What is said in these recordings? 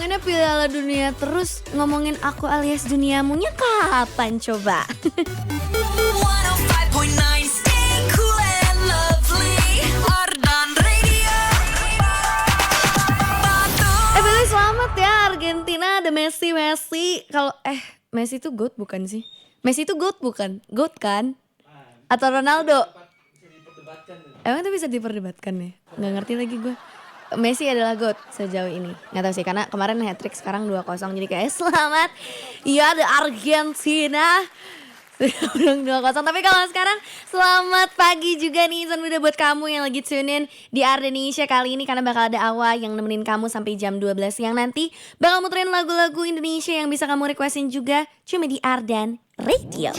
ngomonginnya Piala Dunia terus ngomongin aku alias duniamunya kapan coba? 105.9 stay cool and lovely. Ardan Radio. Billy selamat ya Argentina ada Messi. Kalau Messi itu GOAT bukan sih? Messi itu GOAT bukan? GOAT kan? Atau Ronaldo? Emang itu bisa diperdebatkan ya? Nggak ngerti lagi gue. Messi adalah GOAT sejauh ini. Nggak tahu sih karena kemarin hat-trick sekarang 2-0 jadi kayak selamat. Iya ada Argentina. Udah 2-0. Tapi kalau sekarang selamat pagi juga nih insan muda buat kamu yang lagi tune in di Ardenisha kali ini karena bakal ada Awa yang nemenin kamu sampai jam 12 siang nanti. Bakal muterin lagu-lagu Indonesia yang bisa kamu requestin juga cuma di Ardan Radio.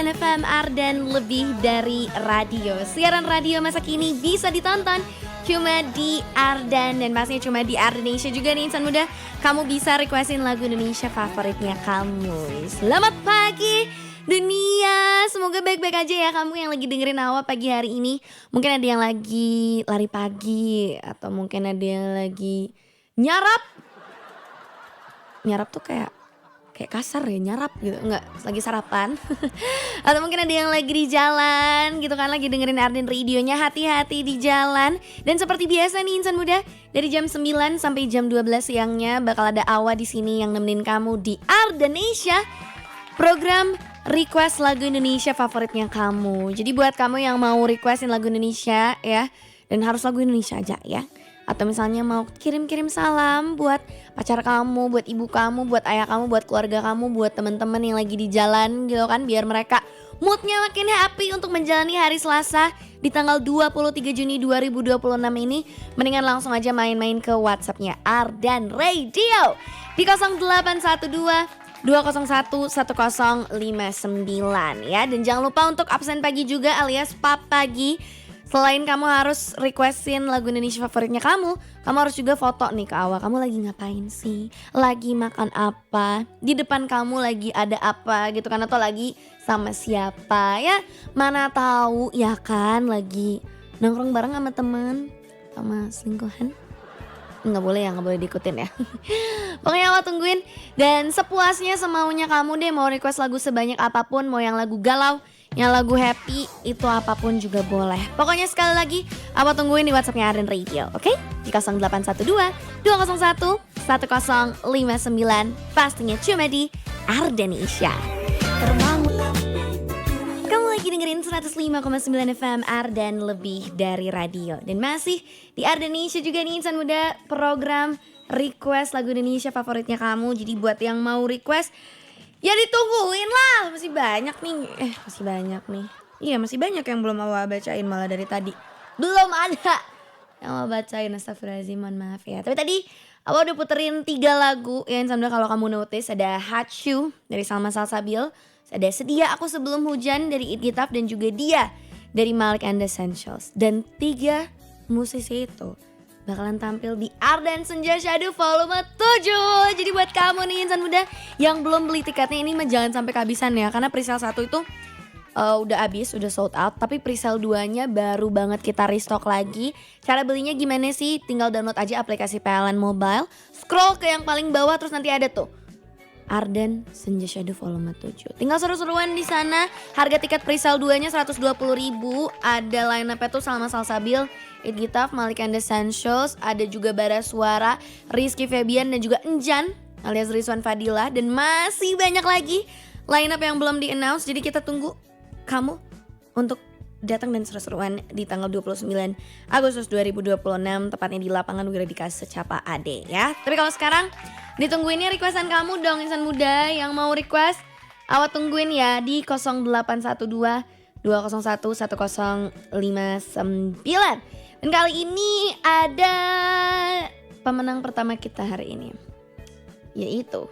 FM Ardan lebih dari radio. Siaran radio masa kini bisa ditonton cuma di Ardan dan pastinya cuma di Ardenisha juga nih insan muda. Kamu bisa requestin lagu Indonesia favoritnya kamu. Selamat pagi dunia. Semoga baik-baik aja ya kamu yang lagi dengerin Awa pagi hari ini. Mungkin ada yang lagi lari pagi atau mungkin ada yang lagi nyarap. Nyarap tuh kayak kasar ya, nyarap gitu, enggak, lagi sarapan. Atau mungkin ada yang lagi di jalan gitu kan, lagi dengerin Ardan radionya, hati-hati di jalan. Dan seperti biasa nih insan muda, dari jam 9 sampai jam 12 siangnya bakal ada Awa di sini yang nemenin kamu di Ardenisha, program request lagu Indonesia favoritnya kamu. Jadi buat kamu yang mau requestin lagu Indonesia ya, dan harus lagu Indonesia aja ya. Atau misalnya mau kirim-kirim salam buat pacar kamu, buat ibu kamu, buat ayah kamu, buat keluarga kamu, buat teman-teman yang lagi di jalan gitu kan. Biar mereka moodnya makin happy untuk menjalani hari Selasa di tanggal 23 Juni 2026 ini. Mendingan langsung aja main-main ke WhatsAppnya Ardan Radio di 0812 201 1059 ya. Dan jangan lupa untuk absen pagi juga alias pap pagi. Selain kamu harus requestin lagu Indonesia favoritnya kamu harus juga foto nih ke Awa. Kamu lagi ngapain sih? Lagi makan apa? Di depan kamu lagi ada apa gitu kan? Atau lagi sama siapa ya? Mana tahu ya kan lagi nongkrong bareng sama temen, sama selingkuhan. Nggak boleh ya, nggak boleh diikutin ya. Pokoknya Awa tungguin. Dan sepuasnya semaunya kamu deh, mau request lagu sebanyak apapun, mau yang lagu galau, yang lagu happy, itu apapun juga boleh. Pokoknya sekali lagi Awa tungguin di WhatsAppnya Ardan Radio, oke? Di 0812 201 1059 pastinya cuma di Ardenisha. Kamu lagi dengerin 105,9 FM Ardan lebih dari radio. Dan masih di Ardenisha juga nih insan muda, program request lagu Indonesia favoritnya kamu. Jadi buat yang mau request ya ditungguin lah, masih banyak nih. Iya masih banyak yang belum Awa bacain malah dari tadi. Belum ada yang Awa bacain, astagfirullahaladzim, mohon maaf ya. Tapi tadi Awa udah puterin 3 lagu ya sambil kalau kamu notice. Ada Hachu dari Salma Salsabil, ada Sedia Aku Sebelum Hujan dari It Gitaf, dan juga Dia dari Malik and the Essentials. Dan 3 musisi itu bakalan tampil di Ardan Senja Syahdu volume 7. Jadi buat kamu nih insan muda yang belum beli tiketnya ini mah jangan sampai kehabisan ya. Karena presale 1 itu udah habis, udah sold out. Tapi presale 2-nya baru banget kita restock lagi. Cara belinya gimana sih? Tinggal download aja aplikasi PLN Mobile. Scroll ke yang paling bawah terus nanti ada tuh Ardan Senja Syahdu volume 7. Tinggal seru-seruan di sana. Harga tiket presale 2-nya 120.000. Ada line up-nya tuh Salma Salsabil, It Gitaf, Malik and the Essentials, ada juga Bara Suara, Rizky Febian, dan juga Enjan alias Rizwan Fadila, dan masih banyak lagi line up yang belum di-announce. Jadi kita tunggu kamu untuk datang dan seru-seruan di tanggal 29 Agustus 2026, tepatnya di lapangan Wiradika Secapa AD ya. Tapi kalau sekarang ditungguinnya requestan kamu dong insan muda yang mau request. Awa tungguin ya di 0812 201 1059. Dan kali ini ada pemenang pertama kita hari ini, yaitu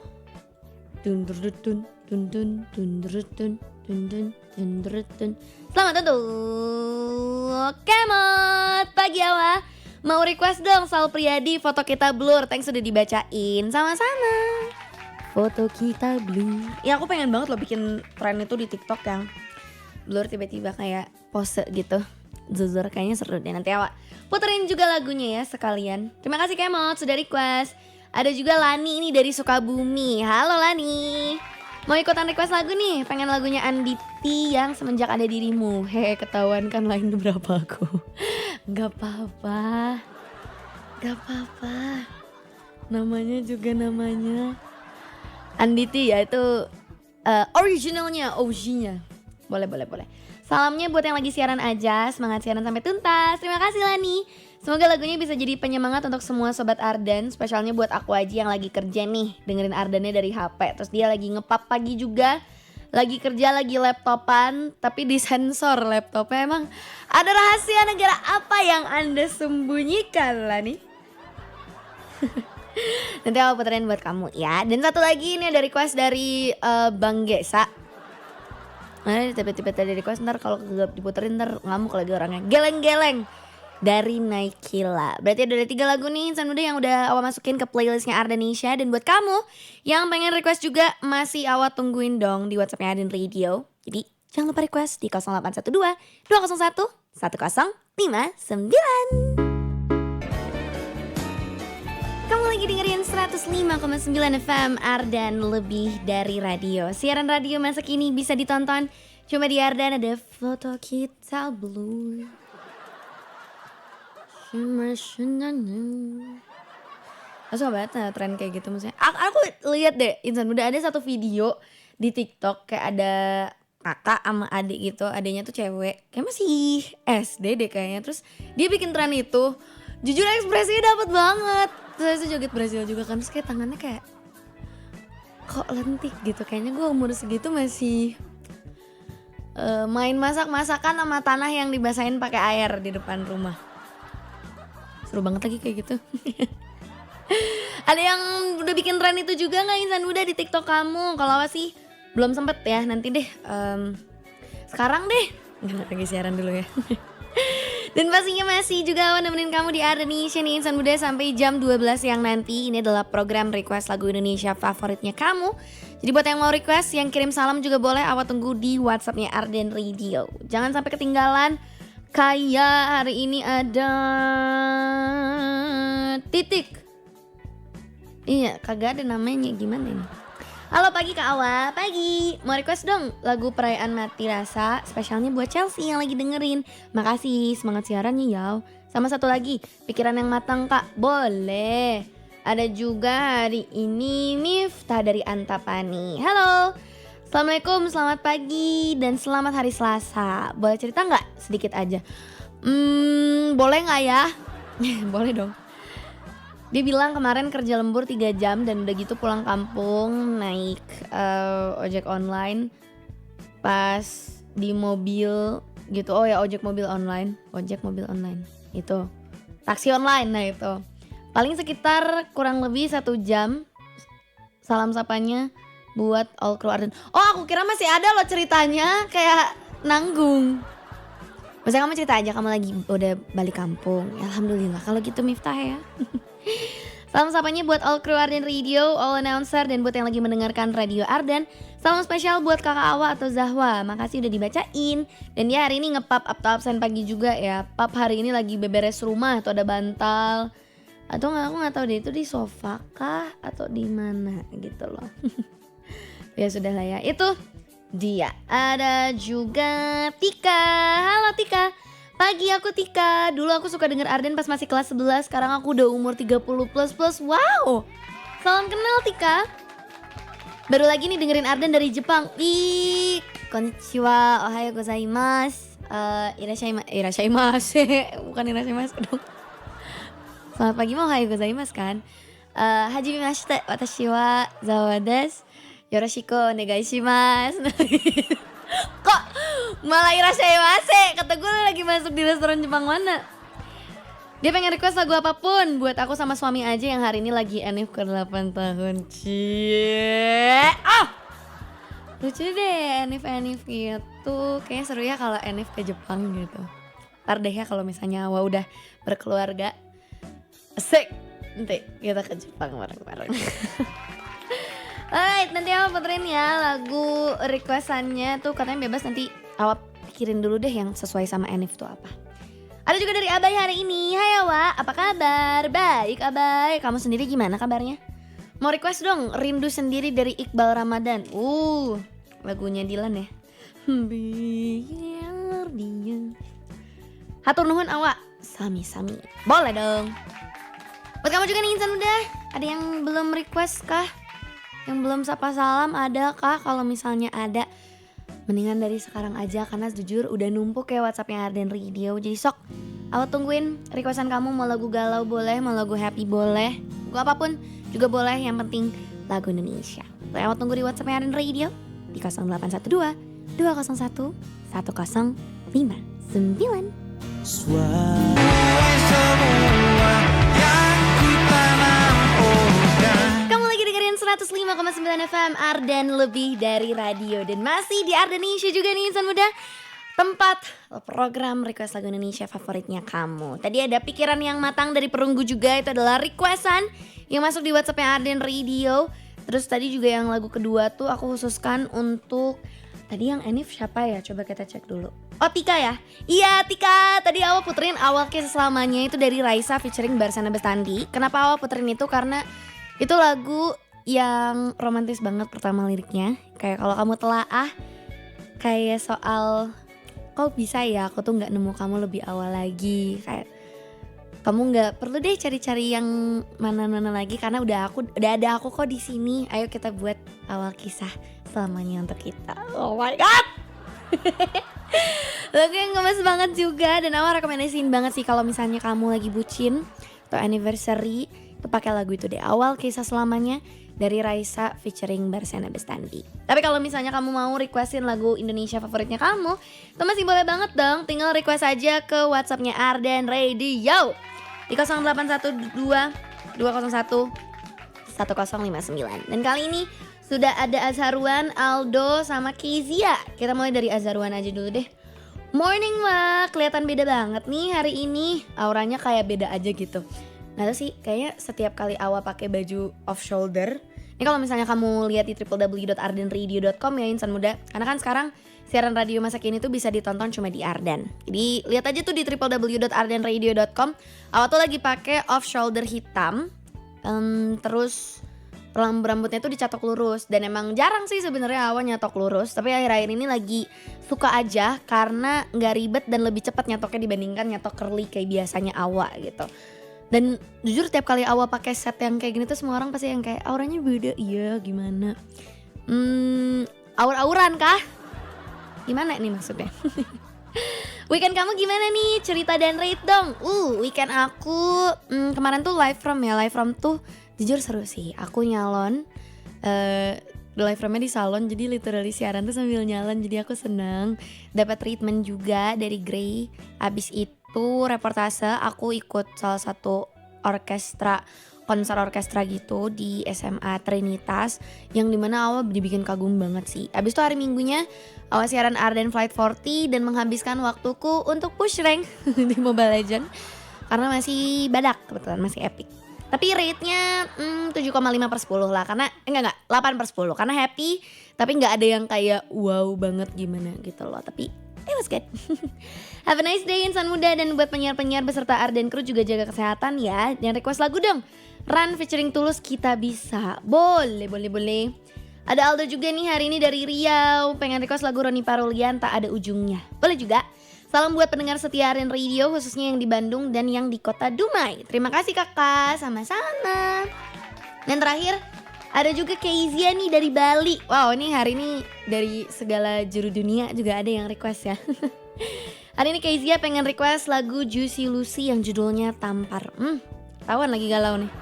selamat untuk Kemot pagi Awa. Mau request dong Sal Priadi foto kita blur. Thanks sudah dibacain. Sama-sama. Foto kita blur. Ya aku pengen banget loh bikin tren itu di TikTok yang blur tiba-tiba kayak pose gitu. Zuzur kayaknya seru deh, nanti awak puterin juga lagunya ya sekalian. Terima kasih Kemot sudah request. Ada juga Lani ini dari Sukabumi. Halo Lani. Mau ikutan request lagu nih, pengen lagunya Anditi yang Semenjak Ada Dirimu. Hehe, ketahuan kan lain berapa aku. Gak apa-apa. Gak apa-apa. Namanya juga namanya Anditi ya, itu originalnya, OG-nya. Boleh. Salamnya buat yang lagi siaran aja, semangat siaran sampai tuntas. Terima kasih Lani. Semoga lagunya bisa jadi penyemangat untuk semua sobat Ardan. Spesialnya buat aku aja yang lagi kerja nih, dengerin Ardannya dari HP. Terus dia lagi ngepap pagi juga, lagi kerja, lagi laptopan, tapi disensor laptopnya. Emang ada rahasia negara apa yang Anda sembunyikan Lani? Nanti aku puterin buat kamu ya. Dan satu lagi ini ada request dari Bang Gesa. Nah tiba-tiba tadi request, ntar kalau kegap diputerin ntar ngamuk lagi orangnya. Geleng-geleng dari Naikila. Berarti ada 3 lagu nih insan muda yang udah awak masukin ke playlistnya Ardanisha. Dan buat kamu yang pengen request juga masih awak tungguin dong di WhatsAppnya Ardan Radio. Jadi jangan lupa request di 0812 201 1059. Kamu lagi dengerin 105,9 FM Ardan Lebih Dari Radio. Siaran radio masa kini bisa ditonton cuma di Ardan. Ada foto kita blue. Aku suka banget tren kayak gitu maksudnya. Aku lihat deh insan muda, ada satu video di TikTok kayak ada kakak sama adik gitu. Adiknya tuh cewek, kayak masih SD deh kayaknya. Terus dia bikin tren itu. Jujur ekspresinya dapet banget. Terus saya joget Brazil juga kan, terus kayak tangannya kayak kok lentik gitu. Kayaknya gue umur segitu masih main masak-masakan sama tanah yang dibasahin pakai air di depan rumah. Seru banget lagi kayak gitu. Ada yang udah bikin tren itu juga gak insan muda di TikTok kamu? Kalau apa sih? Belum sempet ya, nanti deh sekarang deh. Nggak, lagi siaran dulu ya. Dan pastinya masih juga nemenin kamu di Ardanisha nih insan muda sampai jam 12 siang nanti. Ini adalah program request lagu Indonesia favoritnya kamu. Jadi buat yang mau request, yang kirim salam juga boleh. Awak tunggu di WhatsAppnya Ardan Radio. Jangan sampai ketinggalan. Kayak hari ini ada titik. Iya, kagak ada namanya, gimana ini? Halo pagi Kak Awa, pagi. Mau request dong lagu Perayaan Mati Rasa, spesialnya buat Chelsea yang lagi dengerin. Makasih, semangat siarannya ya. Sama satu lagi, Pikiran Yang Matang Kak, boleh. Ada juga hari ini Miftah dari Antapani. Halo, Assalamualaikum, selamat pagi dan selamat hari Selasa. Boleh cerita nggak? Sedikit aja. Boleh nggak ya? Boleh dong. Dia bilang kemarin kerja lembur 3 jam dan udah gitu pulang kampung naik ojek online. Pas di mobil gitu, oh ya ojek mobil online itu. Taksi online, nah itu. Paling sekitar kurang lebih 1 jam. Salam sapanya buat all crew Ardan. Oh aku kira masih ada loh ceritanya, kayak nanggung. Masa kamu cerita aja kamu lagi udah balik kampung. Ya, alhamdulillah kalau gitu Miftah ya. Salam sapanya buat all crew Ardan Radio, all announcer, dan buat yang lagi mendengarkan Radio Ardan. Salam spesial buat kakak Awa atau Zahwa, makasih udah dibacain. Dan dia hari ini nge-pub atau absen pagi juga ya. Pub hari ini lagi beberes rumah, tuh ada bantal. Atau aku gak tahu deh itu di sofa kah atau di mana gitu loh. Ya sudah lah ya, itu dia. Ada juga Tika. Halo Tika. Pagi aku Tika, dulu aku suka denger Ardan pas masih kelas 11, sekarang aku udah umur 30 plus. Wow, salam kenal Tika. Baru lagi nih dengerin Ardan dari Jepang. Ih, konnichiwa, ohayo gozaimasu. Irashaimasu, bukan irashaimasu dong. Selamat pagi mau ohayo gozaimasu kan. Hajimemashite, watashi wa Zawa desu. Yoroshiku onegai shimasu. Kok malah irashaimase? Kata gue lagi masuk di restoran Jepang mana. Dia pengen request lagu apapun buat aku sama suami aja yang hari ini lagi NF ke 8 tahun. Cie. Lucu deh NF gitu. Kayaknya seru ya kalau NF ke Jepang gitu. Ntar deh ya kalau misalnya Awa udah berkeluarga. Asik. Nanti kita ke Jepang bareng-bareng. Alright, nanti Awak puterin ya lagu requestannya tuh katanya bebas, nanti Awak pikirin dulu deh yang sesuai sama Enif tuh apa. Ada juga dari Abai hari ini. Hai Awak, apa kabar? Baik Abai, kamu sendiri gimana kabarnya? Mau request dong Rindu Sendiri dari Iqbal Ramadan. Lagunya Dilan ya. Biar dia. Hatur nuhun Awak. Sami-sami. Boleh dong. Buat kamu juga nih insan muda, ada yang belum request kah? Yang belum sapa salam ada kah? Kalau misalnya ada, mendingan dari sekarang aja karena jujur udah numpuk ya WhatsAppnya Arden Radio. Jadi sok, Awak tungguin requestan kamu, mau lagu galau boleh, mau lagu happy boleh, lagu apapun juga boleh, yang penting lagu Indonesia. Awak tunggu di WhatsAppnya Arden Radio di 0812 201 1059. Kamu lagi dengerin 105,9 FM Arden Lebih Dari Radio. Dan masih di Ardenisha juga nih insan muda, tempat program request lagu Indonesia favoritnya kamu. Tadi ada pikiran yang matang dari perunggu juga, itu adalah requestan yang masuk di WhatsAppnya Arden Radio. Terus tadi juga yang lagu kedua tuh aku khususkan untuk, tadi yang Enif siapa ya? Coba kita cek dulu. Oh Tika ya? Iya Tika, tadi Awak puterin Awal Kisah Selamanya itu dari Raisa featuring Barsana Bestandi. Kenapa Awak puterin itu? Karena itu lagu yang romantis banget pertama liriknya. Kayak kalau kamu telaah, kayak soal kok bisa ya aku tuh gak nemu kamu lebih awal lagi. Kayak kamu gak perlu deh cari-cari yang mana-mana lagi karena udah ada aku kok di sini. Ayo kita buat awal kisah selamanya untuk kita. Oh my god. Lagu yang gemes banget juga, dan Awak rekomendasiin banget sih kalau misalnya kamu lagi bucin atau anniversary, itu pakai lagu itu deh, Awal Kisah Selamanya dari Raisa featuring Barsana Bestandi. Tapi kalau misalnya kamu mau requestin lagu Indonesia favoritnya kamu, itu masih boleh banget dong, tinggal request aja ke WhatsAppnya Arden Radio di 0812 201 1059. Dan kali ini sudah ada Azharwan, Aldo, sama Kezia. Kita mulai dari Azharwan aja dulu deh. Morning Wak, kelihatan beda banget nih hari ini. Auranya kayak beda aja gitu. Nggak tahu sih, kayaknya setiap kali Awak pakai baju off shoulder. Ini kalau misalnya kamu lihat di www.ardenradio.com ya insan muda. Karena kan sekarang siaran radio masa kini tuh bisa ditonton cuma di Arden. Jadi lihat aja tuh di www.ardenradio.com. Awak tuh lagi pakai off shoulder hitam. Terus rambutnya tuh dicatok lurus, dan emang jarang sih sebenarnya Awak nyatok lurus, tapi akhir-akhir ini lagi suka aja karena nggak ribet dan lebih cepat nyatoknya dibandingkan nyatok curly kayak biasanya Awak gitu. Dan jujur tiap kali Awak pakai set yang kayak gini tuh semua orang pasti yang kayak auranya beda. Iya gimana? Aur-auran kah? Gimana nih maksudnya? Weekend kamu gimana nih? Cerita dan rate dong. Weekend aku kemarin tuh live from tuh jujur seru sih. Aku nyalon live from-nya di salon, jadi literally siaran tuh sambil nyalon. Jadi aku seneng dapat treatment juga dari Grey. Abis itu reportase aku ikut salah satu konser orkestra gitu di SMA Trinitas, yang dimana Awak dibikin kagum banget sih. Abis itu hari Minggunya Awak siaran Arden Flight 40 dan menghabiskan waktuku untuk push rank di Mobile Legends karena masih badak, kebetulan masih epic. Tapi rate-nya 7,5/10 lah, karena enggak 8/10 karena happy, tapi nggak ada yang kayak wow banget gimana gitu loh. Tapi it was good. Have a nice day insan muda, dan buat penyiar-penyiar beserta Arden Crew juga jaga kesehatan ya. Jangan request lagu dong. Run featuring Tulus Kita Bisa. Boleh. Ada Aldo juga nih hari ini dari Riau, pengen request lagu Roni Parulian Tak Ada Ujungnya. Boleh juga. Salam buat pendengar setia Arden Radio, khususnya yang di Bandung dan yang di kota Dumai. Terima kasih kakak, sama-sama. Dan terakhir ada juga Kezia nih dari Bali. Wow, ini hari ini dari segala juru dunia juga ada yang request ya. Hari ini Kezia pengen request lagu Juicy Lucy yang judulnya Tampar. Tawan lagi galau nih.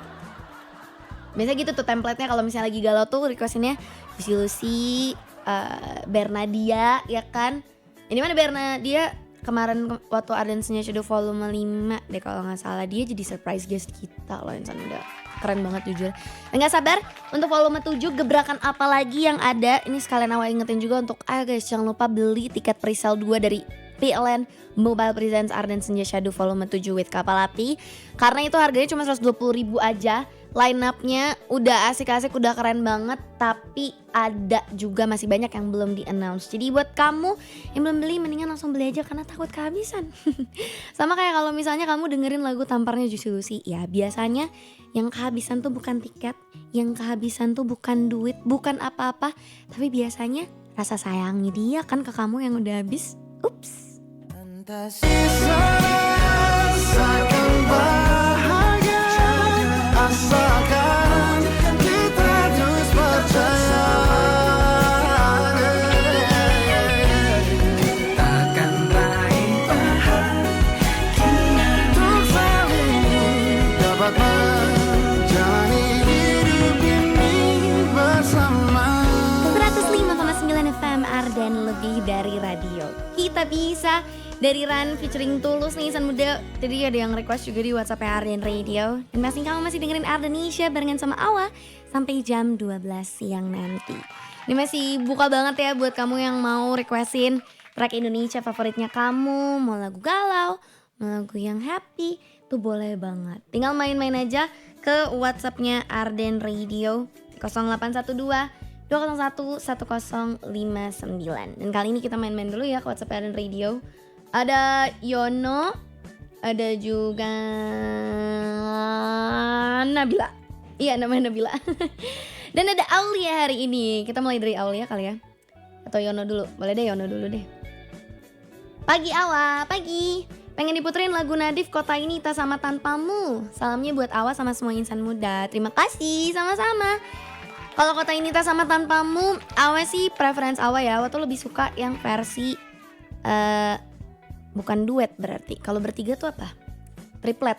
Biasa gitu tuh template-nya kalau misalnya lagi galau tuh requestinnya Juicy Lucy, Bernadia ya kan. Ini mana Bernadia? Kemarin waktu Ardensnya Shadow volume 5 deh kalau gak salah, dia jadi surprise guest kita loh insan muda. Keren banget jujur. Gak sabar untuk volume 7 gebrakan apa lagi yang ada. Ini sekalian Awak ingetin juga untuk guys, jangan lupa beli tiket presale 2 dari PLN Mobile Presents Ardan Senja Shadow Volume 7 with Kapal Api. Karena itu harganya cuma 120.000 aja. Line up-nya udah asik-asik, udah keren banget. Tapi ada juga masih banyak yang belum di-announce. Jadi buat kamu yang belum beli, mendingan langsung beli aja karena takut kehabisan. Sama kayak kalau misalnya kamu dengerin lagu Tamparnya Juicy Lucy. Ya biasanya yang kehabisan tuh bukan tiket, yang kehabisan tuh bukan duit, bukan apa-apa. Tapi biasanya rasa sayangnya dia kan ke kamu yang udah habis. Ups. Rasakan bahagia, asalkan kita terus percaya. Takkan raih bahagia untuk saling dapat menjalani hidup ini bersama. 105,9 FM Ardan Lebih Dari Radio. Kita bisa dari Ran featuring Tulus nih insan muda. Tadi ada yang request juga di WhatsApp Ardan Radio. Dan masing kamu masih dengerin Ardenisha barengan sama Awa sampai jam 12 siang nanti. Ini masih buka banget ya buat kamu yang mau requestin track Indonesia favoritnya kamu. Mau lagu galau, mau lagu yang happy, tuh boleh banget. Tinggal main-main aja ke WhatsAppnya Ardan Radio 0812 201 1059. Dan kali ini kita main-main dulu ya ke WhatsApp Ardan Radio. Ada Yono, ada juga Nabila. Iya namanya Nabila. Dan ada Aulia hari ini. Kita mulai dari Aulia kali ya. Atau Yono dulu, boleh deh Yono dulu deh. Pagi Awa, pagi. Pengen diputerin lagu Nadif Kota Ini Tak Sama Tanpamu. Salamnya buat Awa sama semua insan muda. Terima kasih, sama-sama. Kalau Kota Ini Tak Sama Tanpamu, Awa sih preference Awa ya. Awa tuh lebih suka yang versi bukan duet berarti. Kalau bertiga tuh apa? Triplet.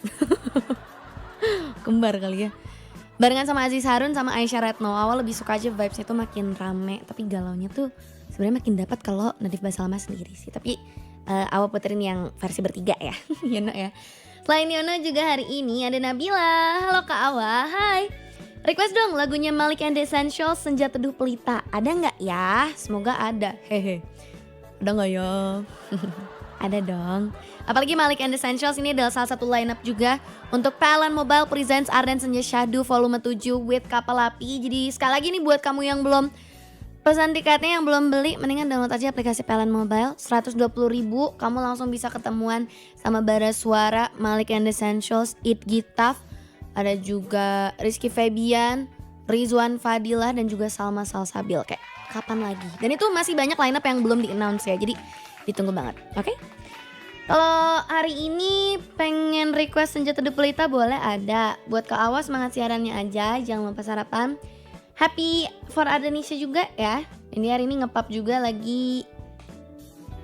Kembar kali ya. Barengan sama Aziz Harun sama Aisyah Retno. Awal lebih suka aja vibesnya tuh makin rame. Tapi galaunya tuh sebenarnya makin dapat kalau Nadif Basalama sendiri sih. Tapi Awal puterin yang versi bertiga ya. Yono ya. Selain Yono juga hari ini ada Nabila. Halo Kak Awa, hai. Request dong lagunya Malik and the Essentials Senja Teduh Pelita. Ada nggak ya? Semoga ada. Hehe. Ada nggak ya? Ada dong. Apalagi Malik and the Essentials ini adalah salah satu lineup juga untuk PLN Mobile Presents Ardan Senja Shadow Volume 7 with Kapal Api. Jadi sekali lagi nih buat kamu yang belum pesan tiketnya, yang belum beli, mendingan download aja aplikasi PLN Mobile. 120.000 kamu langsung bisa ketemuan sama Bara Suara, Malik and the Essentials, It Gitaf. Ada juga Rizky Febian, Rizwan Fadilah dan juga Salma Salsabil. Kayak kapan lagi? Dan itu masih banyak lineup yang belum di-announce ya. Jadi ditunggu banget, oke? Kalau hari ini pengen request Senja Teduh Pelita boleh ada. Buat Kak Awas semangat siarannya aja, jangan lupa sarapan. Happy for Ardenisha juga ya. Ini hari ini ngepap juga lagi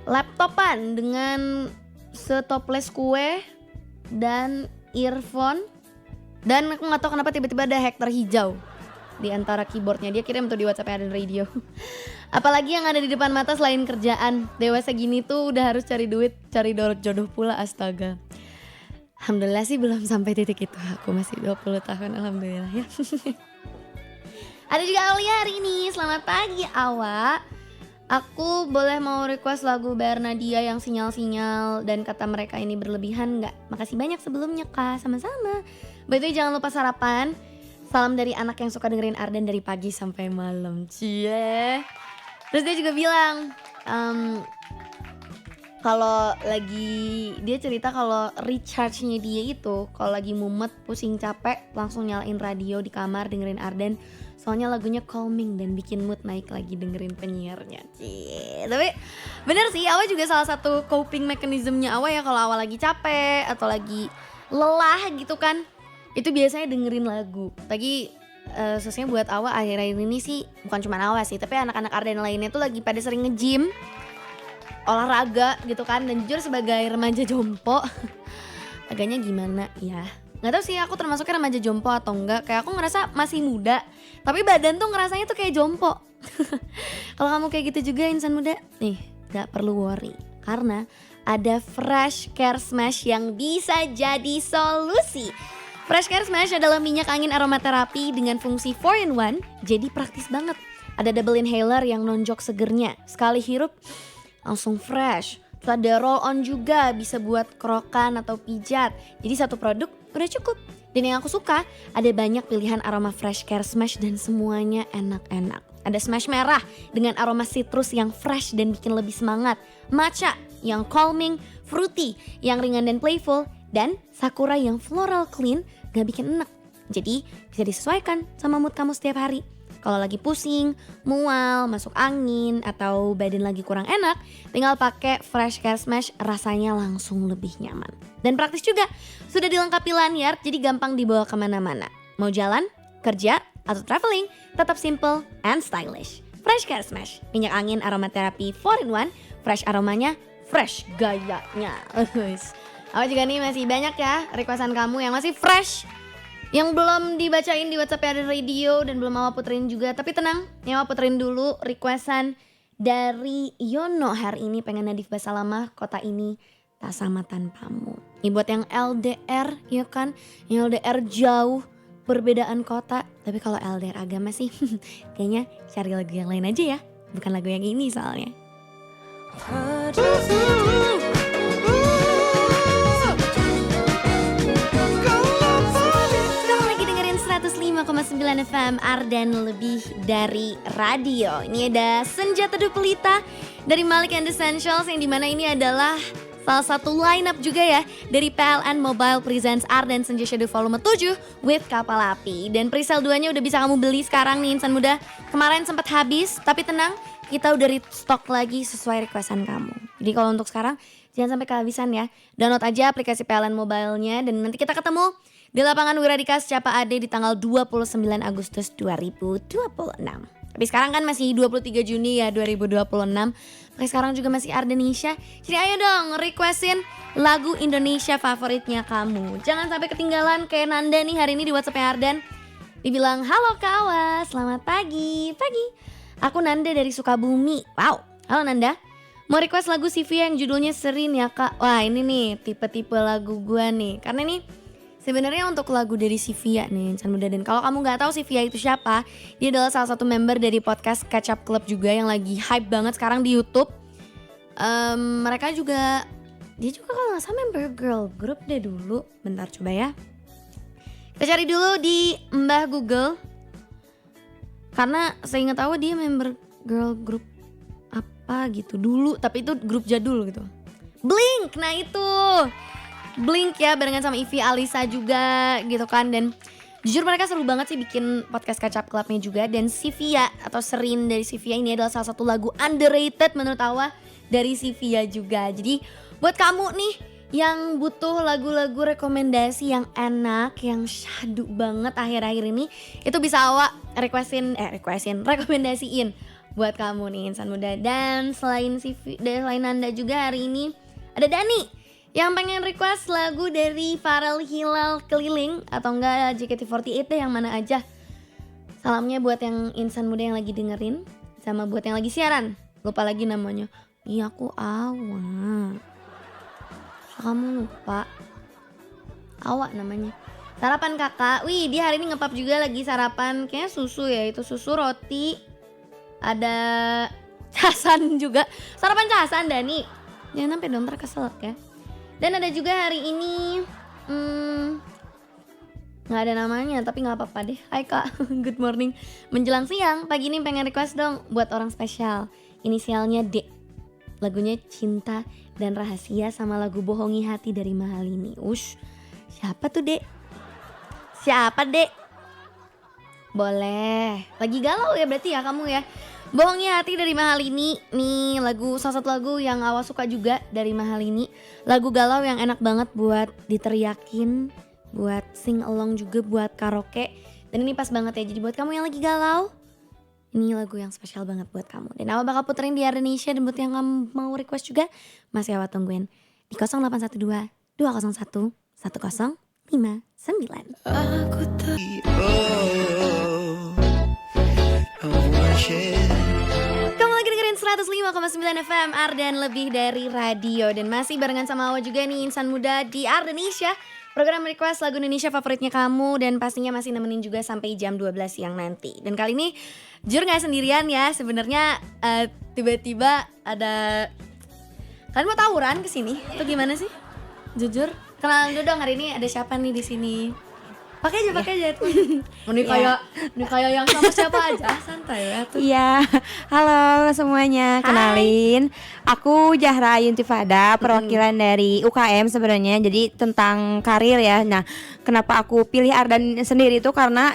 laptopan dengan setoples kue dan earphone. Dan aku gak tahu kenapa tiba-tiba ada hektar hijau di antara keyboardnya. Dia kirim tuh di WhatsApp Ardan Radio. Apalagi yang ada di depan mata selain kerjaan. Dewasa gini tuh udah harus cari duit, cari jodoh pula, astaga. Alhamdulillah sih belum sampai titik itu. Aku masih 20 tahun, alhamdulillah ya. Ada juga Aulia hari ini. Selamat pagi Awa. Aku boleh mau request lagu Bernadia yang sinyal-sinyal dan kata mereka ini berlebihan gak? Makasih banyak sebelumnya Kak, sama-sama. By the way jangan lupa sarapan. Salam dari anak yang suka dengerin Ardan dari pagi sampai malam. Cie. Terus dia juga bilang kalau lagi, dia cerita kalau recharge-nya dia itu kalau lagi mumet, pusing, capek, langsung nyalain radio di kamar dengerin Ardan. Soalnya lagunya calming dan bikin mood naik lagi dengerin penyiarnya. Cie. Tapi bener sih, Awa juga salah satu coping mechanismnya Awa ya. Kalau Awa lagi capek atau lagi lelah gitu kan, itu biasanya dengerin lagu. Lagi khususnya buat Awa akhir-akhir ini sih, bukan cuma Awa sih, tapi anak-anak Ardan lainnya tuh lagi pada sering nge-gym, olahraga gitu kan. Dan jujur sebagai remaja jompo agaknya gimana ya, nggak tahu sih aku termasuknya remaja jompo atau enggak. Kayak aku ngerasa masih muda, tapi badan tuh ngerasanya tuh kayak jompo. Kalau kamu kayak gitu juga insan muda, nih gak perlu worry. Karena ada Fresh Care Smash yang bisa jadi solusi. Fresh Care Smash adalah minyak angin aromaterapi dengan fungsi 4-in-1, jadi praktis banget. Ada double inhaler yang nonjok segernya. Sekali hirup langsung fresh. Terus ada roll on juga, bisa buat kerokan atau pijat. Jadi satu produk udah cukup. Dan yang aku suka, ada banyak pilihan aroma fresh care smash dan semuanya enak-enak. Ada smash merah dengan aroma citrus yang fresh dan bikin lebih semangat. Matcha yang calming, fruity yang ringan dan playful. Dan sakura yang floral clean gak bikin enek. Jadi bisa disesuaikan sama mood kamu setiap hari. Kalau lagi pusing, mual, masuk angin, atau badan lagi kurang enak, tinggal pakai Fresh Care Smash, rasanya langsung lebih nyaman. Dan praktis juga, sudah dilengkapi lanyard jadi gampang dibawa kemana-mana. Mau jalan, kerja, atau traveling, tetap simple and stylish. Fresh Care Smash, minyak angin aromaterapi 4-in-1, fresh aromanya, fresh gayanya. Aku juga nih masih banyak ya requestan kamu yang masih fresh, yang belum dibacain di WhatsApp Ardan Radio dan belum Mama puterin juga. Tapi tenang, Mama puterin dulu requestan dari Yono hari ini. Pengen Nadif Basalamah, kota ini tak sama tanpamu. Ini buat yang LDR ya kan, yang LDR jauh, perbedaan kota. Tapi kalau LDR agama sih kayaknya cari lagu yang lain aja ya, bukan lagu yang ini soalnya. Kamu lagi dengerin 105,9 FM Ardan Lebih Dari Radio. Ini ada Senja Teduh Pelita dari Malik and Essentials, yang dimana ini adalah salah satu lineup juga ya dari PLN Mobile Presents Ardan Senja Shadow Volume 7 with Kapal Api. Dan presale 2-nya udah bisa kamu beli sekarang nih insan muda. Kemarin sempat habis, tapi tenang, kita udah restock lagi sesuai requestan kamu. Jadi kalau untuk sekarang jangan sampai kehabisan ya. Download aja aplikasi PLN Mobile-nya dan nanti kita ketemu di lapangan Wiradika Secapa AD di tanggal 29 Agustus 2026. Tapi sekarang kan masih 23 Juni ya 2026. Tapi sekarang juga masih Ardenisha. Jadi ayo dong requestin lagu Indonesia favoritnya kamu. Jangan sampai ketinggalan kayak Nanda nih hari ini di WhatsApp Ardan. Dibilang, halo Kak Awas, selamat pagi. Aku Nanda dari Sukabumi. Wow, halo Nanda. Mau request lagu Sivia yang judulnya Serin ya Kak. Wah ini nih tipe-tipe lagu gua nih. Karena nih sebenarnya untuk lagu dari Sivia nih insan muda. Dan kalau kamu gak tahu Sivia itu siapa, dia adalah salah satu member dari podcast Catch Up Club juga yang lagi hype banget sekarang di YouTube. Mereka juga, dia juga kalau gak salah member girl group deh dulu. Bentar coba ya, kita cari dulu di Mbah Google. Karena saya ingat tahu dia member girl group apa gitu dulu, tapi itu grup jadul gitu. Blink, nah itu Blink ya, barengan sama Ivy Alisa juga gitu kan. Dan jujur mereka seru banget sih bikin podcast Catch Up Clubnya juga. Dan Sivia atau Serin dari Sivia ini adalah salah satu lagu underrated menurut Awa dari Sivia juga. Jadi buat kamu nih yang butuh lagu-lagu rekomendasi yang enak, yang syahdu banget akhir-akhir ini, itu bisa Awa rekomendasiin buat kamu nih insan muda. Dan selain Anda juga hari ini ada Dani yang pengen request lagu dari Farel Hilal Keliling atau enggak JKT48 deh, yang mana aja. Salamnya buat yang insan muda yang lagi dengerin, sama buat yang lagi siaran. Lupa lagi namanya. Iya aku Awa. Kamu lupa. Awa namanya. Sarapan kakak. Wih dia hari ini ngepap juga lagi sarapan. Kayaknya susu ya, itu susu roti. Ada casan juga. Sarapan casan Dani. Jangan sampai dong terkeselak ya. Dan ada juga hari ini gak ada namanya tapi gak apa-apa deh. Hai kak, good morning. Menjelang siang, pagi ini pengen request dong buat orang spesial. Inisialnya D. Lagunya Cinta dan Rahasia sama lagu Bohongi Hati dari Mahalini. Ush, siapa tuh Dek? Siapa Dek? Boleh. Lagi galau ya berarti ya kamu ya. Bohongi Hati dari Mahalini. Nih lagu, salah satu lagu yang Awa suka juga dari Mahalini. Lagu galau yang enak banget buat diteriakin, buat sing along juga, buat karaoke. Dan ini pas banget ya, jadi buat kamu yang lagi galau, ini lagu yang spesial banget buat kamu. Dan Awa bakal puterin di Ardenisha. Dan buat yang kamu mau request juga, masih Awa tungguin di 0812 201 1059. Aku tak Kamu lagi dengerin 105,9 FM Ardan Lebih Dari Radio. Dan masih barengan sama Awa juga nih insan muda di Ardenisha, program request lagu Indonesia favoritnya kamu. Dan pastinya masih nemenin juga sampai jam 12 siang nanti. Dan kali ini jujur gak sendirian ya. Sebenarnya tiba-tiba ada Kalian mau tawuran kesini? Atau gimana sih? Jujur, kenalan dulu dong, hari ini ada siapa nih di sini? Pakai aja. Ini kayak yang sama siapa aja, santai ya tuh. Iya, halo semuanya, kenalin aku Zahra Yuntifada, perwakilan dari UKM sebenarnya, jadi tentang karir ya. Nah, kenapa aku pilih Ardan sendiri itu karena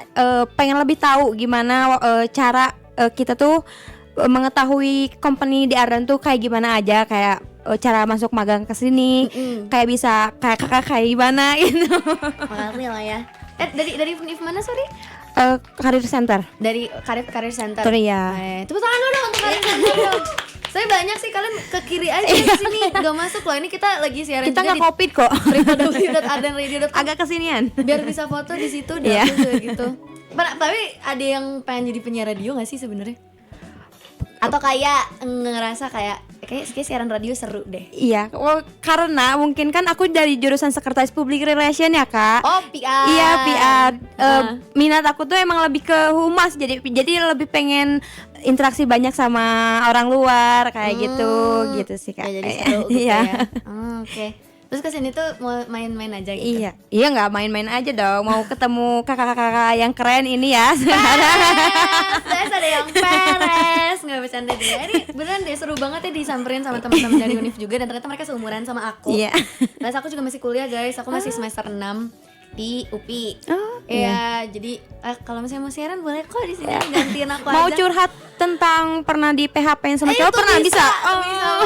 pengen lebih tahu gimana cara kita tuh mengetahui company di Ardan tuh kayak gimana aja, kayak cara masuk magang ke sini, kayak bisa kayak kakak kayak gimana gitu. Makasih lah ya. Dari univ mana sorry? Career Center. Dari karir center. Betul ya. Tepuk tangan dulu dong untuk karir center dong. Saya banyak sih, kalian ke kiri aja di sini, gak masuk loh. Ini kita lagi siaran Kita juga nggak covid kok. www.ardenradio.com. Agak kesinian. Biar bisa foto di situ Iya. deh juga gitu. Tapi ada yang pengen jadi penyiar radio nggak sih sebenarnya? Atau kayak ngerasa kayak siaran radio seru deh. Iya, karena mungkin kan aku dari jurusan Sekretaris Public Relation ya kak. Oh PR. Iya PR. Minat aku tuh emang lebih ke humas, jadi lebih pengen interaksi banyak sama orang luar kayak gitu sih kak. Ya, jadi seru gitu Iya. ya. Oke. Terus kesini tuh mau main-main aja gitu. Iya nggak main-main aja dong, mau ketemu kakak-kakak yang keren ini ya. Peres, ada yang peres, nggak bercanda deh. Ini beneran deh seru banget ya disamperin sama teman-teman dari univ juga, dan ternyata mereka seumuran sama aku. Iya. Nah, aku juga masih kuliah guys, aku masih semester 6 di UPI. Oh, Iya, jadi kalau misalnya mau siaran boleh kok di sini gantiin aku Mau aja. curhat tentang pernah di PHP-in sama cowok Itu pernah bisa? Bisa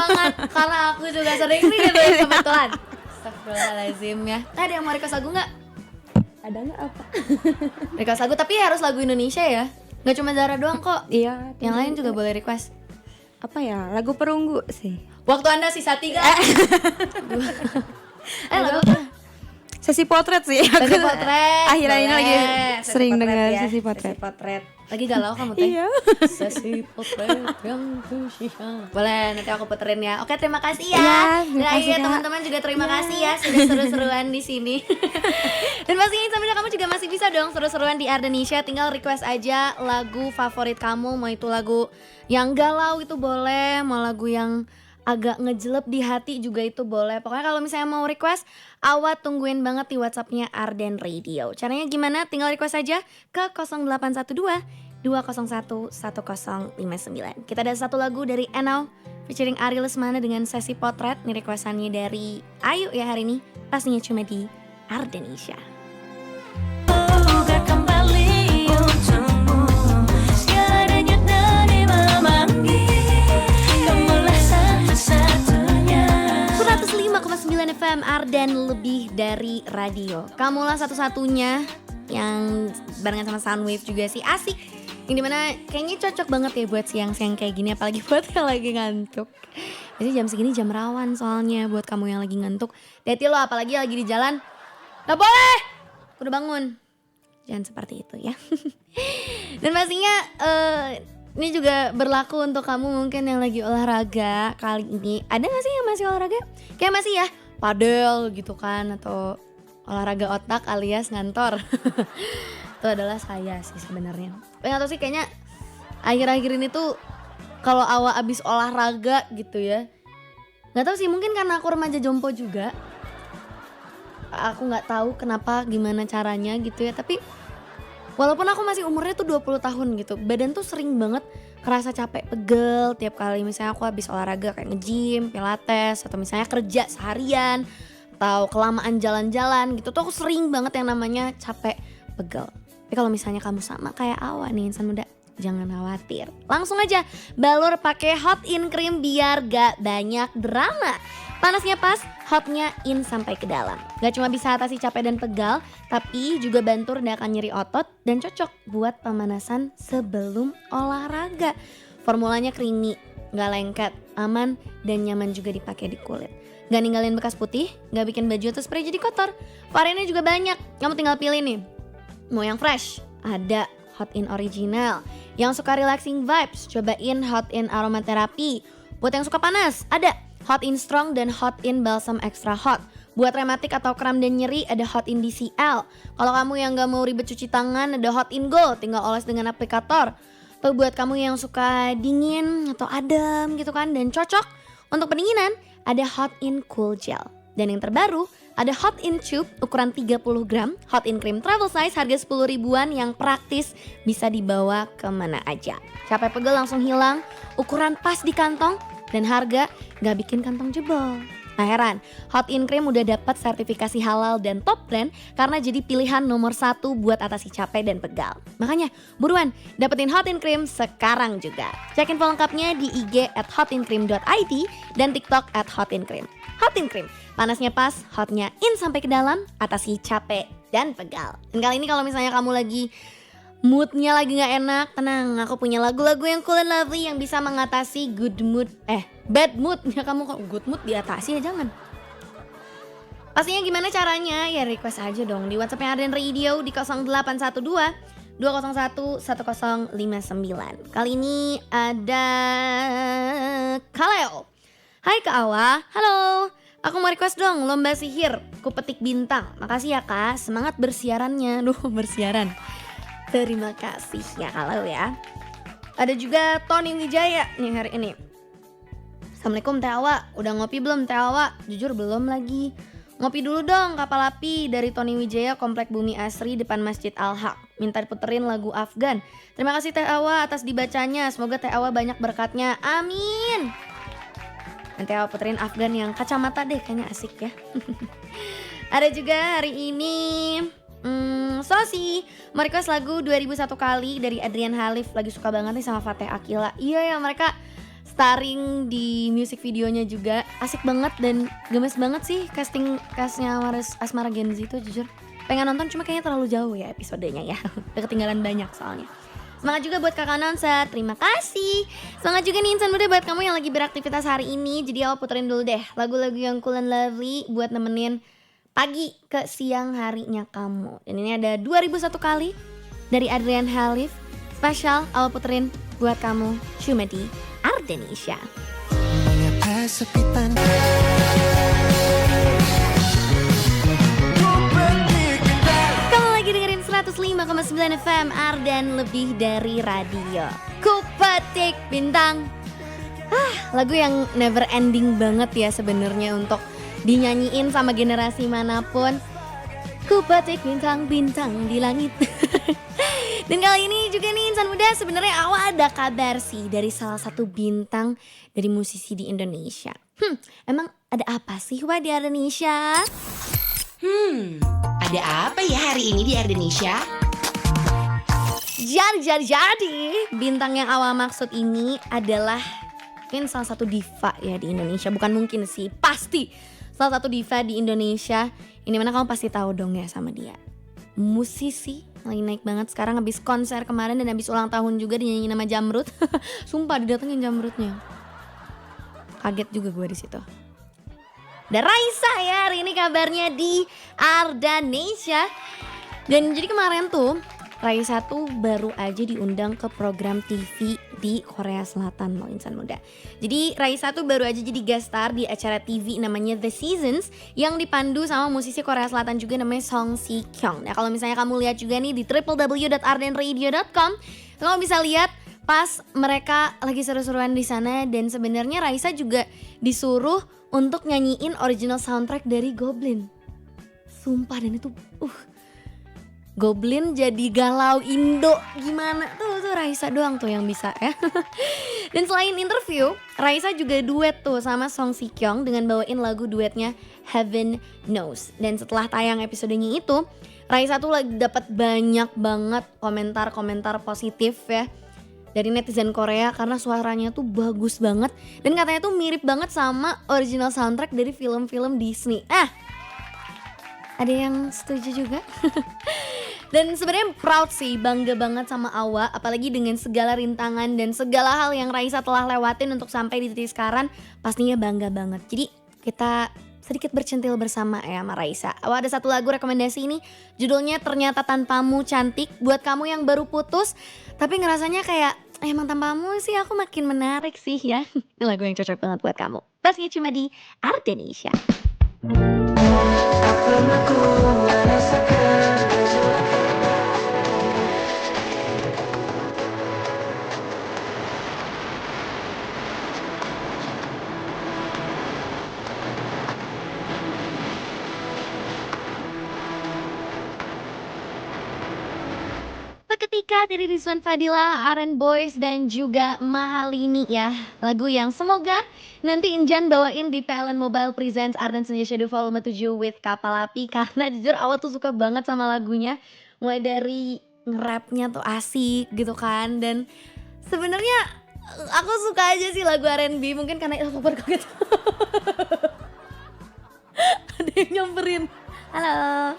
banget, karena aku juga sering nih gitu kebetulan. Astagfirullahaladzim ya. Ada yang mau request lagu nggak? Ada nggak apa? Request lagu tapi harus lagu Indonesia ya. Nggak cuma Zara doang kok. Iya. Yang lain juga boleh request. Apa ya? Lagu perunggu sih. Waktu Anda sisa 3. Lagu apa? Sesi potret sih. Sesi potret. Akhir-akhir ini lagi Boleh. Sesi sering potret dengar ya. sesi potret. Sesi potret. Lagi galau kamu teh? Iya. Sesi potret yang kusihan. Boleh, nanti aku puterin ya. Oke, terima kasih ya. Iya, Dan terima kasih, akhirnya Kak. teman-teman juga terima kasih ya sudah seru-seruan di sini. Dan pastinya sambil kamu juga masih bisa dong seru-seruan di Ardenisha. Tinggal request aja lagu favorit kamu, mau itu lagu yang galau itu boleh, mau lagu yang agak ngejelep di hati juga itu boleh. Pokoknya kalau misalnya mau request, awat tungguin banget di WhatsApp-nya Arden Radio. Caranya gimana? Tinggal request aja ke 0812 201 1059. Kita ada satu lagu dari Enau featuring Ari Lesmana dengan Sesi Potret. Ini requestannya dari Ayu ya hari ini. Pastinya cuma di Ardenisha. Buka kembali untukmu, segala denyut nadi memanggil, kamulah satu-satunya. 105,9 FM Arden lebih dari radio. Kamulah satu-satunya yang barengan sama Soundwave juga sih, asik. Yang dimana kayaknya cocok banget ya buat siang-siang kayak gini, apalagi buat yang lagi ngantuk. Jadi jam segini jam rawan soalnya buat kamu yang lagi ngantuk. Hati lo apalagi lagi di jalan. Gak boleh, udah bangun. Jangan seperti itu ya. Dan pastinya ini juga berlaku untuk kamu mungkin yang lagi olahraga kali ini. Ada gak sih yang masih olahraga? Kayak masih ya, padel gitu kan, atau olahraga otak alias ngantor. Itu adalah saya sih sebenarnya. Gak tau sih, kayaknya akhir-akhir ini tuh kalau awal abis olahraga gitu ya, gak tahu sih, mungkin karena aku remaja jompo juga. Aku gak tahu kenapa, gimana caranya gitu ya. Tapi walaupun aku masih umurnya tuh 20 tahun gitu, badan tuh sering banget kerasa capek, pegel tiap kali misalnya aku habis olahraga kayak nge-gym, pilates, atau misalnya kerja seharian, atau kelamaan jalan-jalan gitu tuh aku sering banget yang namanya capek, pegel. Tapi kalau misalnya kamu sama kayak Awa nih, insan muda, jangan khawatir. Langsung aja balur pakai hot in cream biar gak banyak drama. Panasnya pas, hotnya in sampai ke dalam. Gak cuma bisa atasi capek dan pegal, tapi juga bantu redakan nyeri otot dan cocok buat pemanasan sebelum olahraga. Formulanya creamy, gak lengket, aman, dan nyaman juga dipakai di kulit. Gak ninggalin bekas putih, gak bikin baju atau spray jadi kotor. Variannya juga banyak, kamu tinggal pilih nih. Mau yang fresh? Ada Hot In Original. Yang suka relaxing vibes, cobain Hot In Aromatherapy. Buat yang suka panas, ada Hot In Strong dan Hot In Balsam Extra Hot. Buat rematik atau kram dan nyeri, ada Hot In DCL. Kalau kamu yang gak mau ribet cuci tangan, ada Hot In Go, tinggal oles dengan aplikator. Atau buat kamu yang suka dingin atau adem gitu kan dan cocok Untuk pendinginan ada Hot in Cool Gel. Dan yang terbaru ada Hot in Tube ukuran 30 gram, Hot in Cream travel size harga 10 ribuan yang praktis bisa dibawa kemana aja. Capek pegel langsung hilang, ukuran pas di kantong, dan harga gak bikin kantong jebol. Nah heran, Hot in Cream udah dapat sertifikasi halal dan top brand karena jadi pilihan nomor 1 buat atasi capek dan pegal. Makanya buruan dapetin Hot in Cream sekarang juga. Cek info lengkapnya di IG @hotincream.id dan TikTok @hotincream. Hot in Cream, panasnya pas, hotnya in sampai ke dalam, atasi capek dan pegal. Dan kali ini kalau misalnya kamu lagi moodnya lagi gak enak, tenang, aku punya lagu-lagu yang cool and lovely yang bisa mengatasi bad mood. Ya kamu kok good mood diatasi ya jangan. Pastinya gimana caranya? Ya request aja dong di WhatsApp-nya Arden Radio di 0812 201 1059. Kali ini ada Kaleo. Hai Kak Awa, halo. Aku mau request dong lomba sihir, ku petik bintang. Makasih ya Kak, semangat bersiarannya. Bersiaran. Terima kasih ya kalau ya. Ada juga Tony Wijaya nih hari ini. Assalamualaikum Teh Awa, udah ngopi belum Teh Awa? Jujur belum lagi. Ngopi dulu dong kapal api dari Tony Wijaya Komplek Bumi Asri depan Masjid Al-Haq. Minta diputerin lagu Afgan. Terima kasih Teh Awa atas dibacanya. Semoga Teh Awa banyak berkatnya. Amin. Nanti Awa puterin Afgan yang kacamata deh, kayaknya asik ya. Ada juga hari ini Sosi mau request lagu 2001 kali dari Adrian Halif. Lagi suka banget nih sama Fateh Akila. Iya ya, mereka starring di music videonya juga. Asik banget dan gemes banget sih castnya Asmara Genzi itu jujur. Pengen nonton cuma kayaknya terlalu jauh ya episodenya ya. Udah ketinggalan banyak soalnya. Semangat juga buat kakak announcer, terima kasih. Semangat juga nih insan muda buat kamu yang lagi beraktivitas hari ini. Jadi Awa puterin dulu deh lagu-lagu yang cool and lovely buat nemenin pagi ke siang harinya kamu. Dan ini ada 2001 kali dari Adrian Halif. Spesial Awa puterin buat kamu cuma di Ardenisha. Mengapa sepitan? Kamu lagi dengerin 105,9 FM Ardan lebih dari radio. Ku petik bintang. Lagu yang never ending banget ya sebenarnya untuk dinyanyiin sama generasi manapun. Ku petik bintang-bintang di langit. Dan kali ini juga nih insan muda, sebenarnya Awa ada kabar sih dari salah satu bintang dari musisi di Indonesia. Emang ada apa sih Wah di Indonesia? Ada apa ya hari ini di Ardenisha? Jadi bintang yang Awa maksud ini adalah mungkin salah satu diva ya di Indonesia. Bukan mungkin sih, pasti salah satu diva di Indonesia. Ini mana kamu pasti tahu dong ya sama dia. Musisi lagi naik banget sekarang, habis konser kemarin dan habis ulang tahun juga dinyanyi nama Jamrut. Sumpah didatengin Jamrutnya. Kaget juga gue di situ. Dan Raisa ya hari ini kabarnya di Ardanesia. Dan jadi kemarin tuh Raisa tuh baru aja diundang ke program TV di Korea Selatan loh insan muda. Jadi Raisa tuh baru aja jadi guest star di acara TV namanya The Seasons yang dipandu sama musisi Korea Selatan juga namanya Song Si Kyung. Nah kalau misalnya kamu lihat juga nih di www.ardenradio.com, kamu bisa lihat pas mereka lagi seru-seruan di sana. Dan sebenarnya Raisa juga disuruh untuk nyanyiin original soundtrack dari Goblin. Sumpah, dan itu Goblin jadi galau Indo gimana tuh Raisa doang tuh yang bisa ya. Dan selain interview, Raisa juga duet tuh sama Song Si Kyung dengan bawain lagu duetnya Heaven Knows. Dan setelah tayang episodenya itu, Raisa tuh lagi dapat banyak banget komentar-komentar positif ya dari netizen Korea karena suaranya tuh bagus banget dan katanya tuh mirip banget sama original soundtrack dari film-film Disney. Ada yang setuju juga. Dan sebenarnya proud sih, bangga banget sama Awa, apalagi dengan segala rintangan dan segala hal yang Raisa telah lewatin untuk sampai di titik sekarang, pastinya bangga banget. Jadi kita sedikit bercentil bersama ya sama Raisa. Awa ada satu lagu rekomendasi ini, judulnya Ternyata Tanpamu Cantik. Buat kamu yang baru putus tapi ngerasanya kayak emang tanpamu sih aku makin menarik sih ya. Ini lagu yang cocok banget buat kamu. Pastinya cuma di Ardenisha. Tika dari Rizwan Fadila, Aren Boys, dan juga Mahalini ya. Lagu yang semoga nanti Injan bawain di Talent Mobile Presents Ardan Senja Shadow Volume 7 with Kapal Api. Karena jujur awal tuh suka banget sama lagunya. Mulai dari nge-rapnya tuh asik gitu kan. Dan sebenarnya aku suka aja sih lagu R&B. Mungkin karena aku kaget. Ada yang nyamperin. Halo.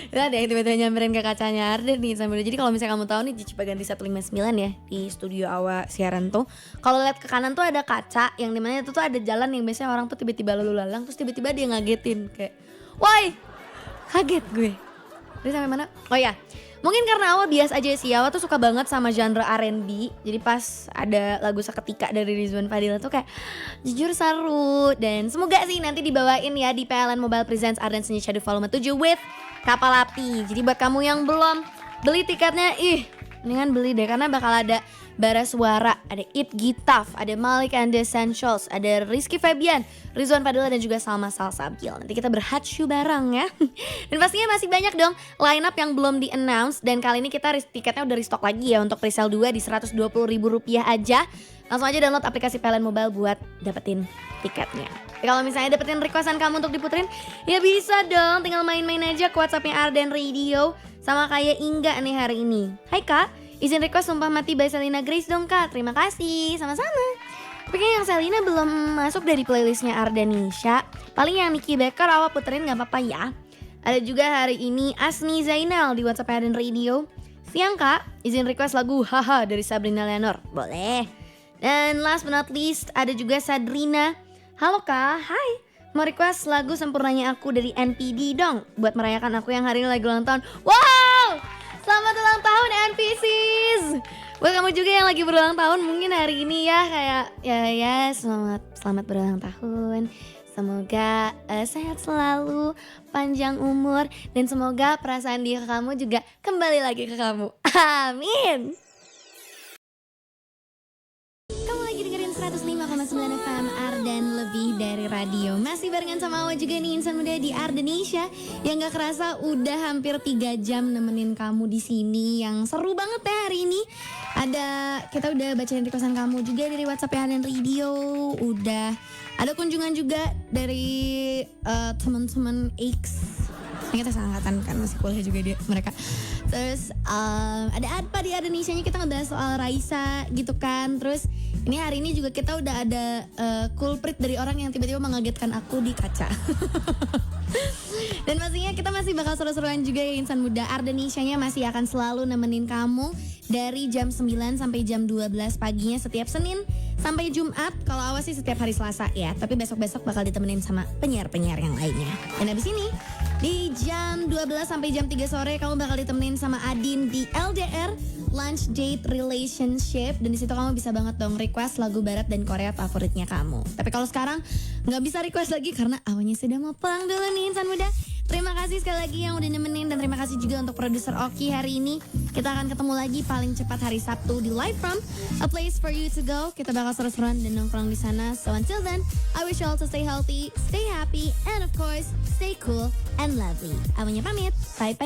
Ada yang tiba-tiba nyamperin ke kacanya Arden nih sambil. Jadi kalau misalnya kamu tahu nih di Cipaganti 159 ya, di studio awal siaran tuh, kalau lihat ke kanan tuh ada kaca yang dimana itu tuh ada jalan yang biasanya orang tuh tiba-tiba lalu lalang, terus tiba-tiba dia ngagetin kayak, woi, kaget gue. Jadi sampai mana? Oh ya, mungkin karena awal bias aja sih, awal tuh suka banget sama genre R&B. Jadi pas ada lagu Seketika dari Rizwan Fadila tuh kayak jujur seru. Dan semoga sih nanti dibawain ya di PLN Mobile Presents Ardan Senja Shadow Volume 7 with Kapal Api. Jadi buat kamu yang belum beli tiketnya, mendingan beli deh karena bakal ada Bara Suara, ada It Gitaf, ada Malik and the Essentials, ada Rizky Febian, Rizwan Fadila dan juga Salma Salsabil. Nanti kita berhatsyu bareng ya. Dan pastinya masih banyak dong line up yang belum di-announce. Dan kali ini kita tiketnya udah restock lagi ya untuk presale 2 di Rp120.000 aja. Langsung aja download aplikasi PLN Mobile buat dapetin tiketnya. Tapi kalau misalnya dapetin requestan kamu untuk diputerin, ya bisa dong, tinggal main-main aja ke WhatsAppnya Ardan Radio. Sama kayak Inga nih hari ini. Hai Kak, izin request Sumpah Mati by Selena Grace dong Kak. Terima kasih, sama-sama. Tapi kayaknya yang Selena belum masuk dari playlistnya Ardanisha. Paling yang Nicky Becker awal puterin gak apa-apa ya. Ada juga hari ini Asni Zainal di WhatsApp Ardan Radio. Siang Kak, izin request lagu Haha dari Sabrina Leonor. Boleh. Dan last but not least ada juga Sadrina. Halo Kak, hai. Mau request lagu Sempurnanya Aku dari NPD dong, buat merayakan aku yang hari ini lagi ulang tahun. Wow, selamat ulang tahun NPCs. Buat kamu juga yang lagi berulang tahun mungkin hari ini ya, kayak ya selamat berulang tahun. Semoga sehat selalu, panjang umur, dan semoga perasaan dia ke kamu juga kembali lagi ke kamu. Amin. Kamu lagi dengerin 105,9 FM Ardan Lebih Dari Radio. Masih barengan sama Awa juga nih, insan muda di Ardanisha. Yang gak kerasa udah hampir 3 jam nemenin kamu di sini. Yang seru banget ya hari ini. Kita udah bacain requestan kamu juga dari WhatsApp Ardan Radio. Udah ada kunjungan juga dari teman-teman X. Kita seangkatan kan, masih kuliah juga mereka. Terus ada apa di Indonesia-nya, kita ngebahas soal Raisa gitu kan. Terus ini hari ini juga kita udah ada culprit dari orang yang tiba-tiba mengagetkan aku di kaca. Dan pastinya kita masih bakal seru-seruan juga ya insan muda. Ardanisha-nya masih akan selalu nemenin kamu dari jam 9 sampai jam 12 paginya setiap Senin sampai Jumat. Kalau awas sih setiap hari Selasa ya, tapi besok-besok bakal ditemenin sama penyiar-penyiar yang lainnya. Dan abis ini di jam 12 sampai jam 3 sore kamu bakal ditemenin sama Adin di LDR Lunch Date Relationship. Dan disitu kamu bisa banget dong request lagu barat dan Korea favoritnya kamu. Tapi kalau sekarang nggak bisa request lagi karena awalnya sudah mau pulang dulu nih insan muda. Terima kasih sekali lagi yang udah nemenin, dan terima kasih juga untuk produser Oki hari ini. Kita akan ketemu lagi paling cepat hari Sabtu di Live From A Place For You To Go. Kita bakal seru-seruan dan nongkrong di sana. So until then, I wish you all to stay healthy, stay happy, and of course, stay cool and lovely. Awalnya pamit. Bye.